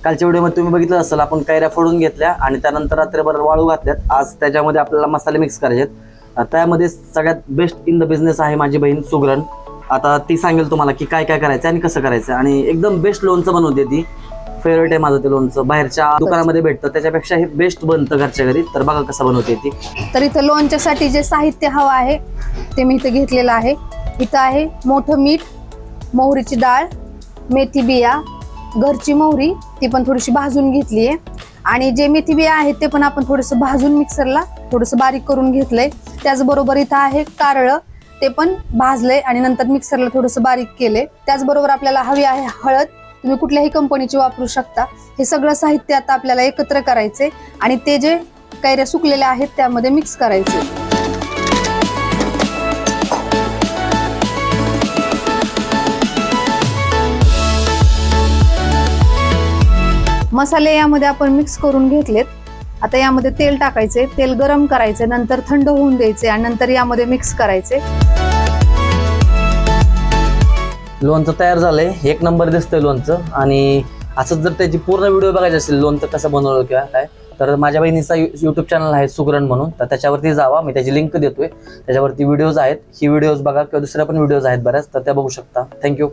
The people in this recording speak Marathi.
कालच्या व्हिडिओमध्ये तुम्ही बघितलं असेल, आपण कैऱ्या फोडून घेतल्या आणि त्यानंतर रात्रभर वाळू घातल्यात. आज त्याच्यामध्ये आपल्याला मसाले मिक्स करायचे आहेत. त्यामध्ये सगळ्यात बेस्ट इन द बिझनेस आहे माझी बहीण सुगरण. आता ती सांगेल तुम्हाला की काय काय करायचं आणि कसं करायचं, आणि एकदम बेस्ट लोणचं बनवते ती. फेवरेट आहे माझं ते लोणचं. बाहेरच्या दुकानामध्ये भेटतं त्याच्यापेक्षा हे बेस्ट बनतं घरच्या घरी. तर बघा कसं बनवते ती. तर इथं लोणच्यासाठी जे साहित्य हवं आहे ते मी इथं घेतलेलं आहे. इथं आहे मोठं मीठ, मोहरीची डाळ, मेथी बिया, घरची मोहरी ती पण थोडीशी भाजून घेतली आहे, आणि जे मेथी बिया आहेत ते पण आपण थोडंसं भाजून मिक्सरला थोडंसं बारीक करून घेतलंय. त्याचबरोबर इथं आहे कारळं, ते पण भाजलंय आणि नंतर मिक्सरला थोडंसं बारीक केलंय. त्याचबरोबर आपल्याला हवी आहे हळद, तुम्ही कुठल्याही कंपनीची वापरू शकता. हे सगळं साहित्य आता आपल्याला एकत्र करायचे आणि ते जे कैऱ्या सुकलेल्या आहेत त्यामध्ये मिक्स करायचे. मसाले यामध्ये आपण मिक्स करून घेतलेत. आता यामध्ये तेल टाकायचे, तेल गरम करायचे, नंतर थंड होऊन द्यायचे आणि नंतर यामध्ये मिक्स करायचे. लोणचं तयार झालंय, एक नंबर दिसतंय लोणचं. आणि असंच जर त्याची पूर्ण व्हिडिओ बघायची असेल लोणचं कसं बनवलं किंवा काय, तर माझ्या बहिणीचा यूट्यूब चॅनल आहे सुगरण म्हणून, तर त्याच्यावरती जावा, मी त्याची लिंक देतोय. त्याच्यावरती व्हिडिओज आहेत, ही व्हिडिओज बघा किंवा दुसऱ्या पण व्हिडिओज आहेत बऱ्याच, तर त्या बघू शकता. थँक्यू.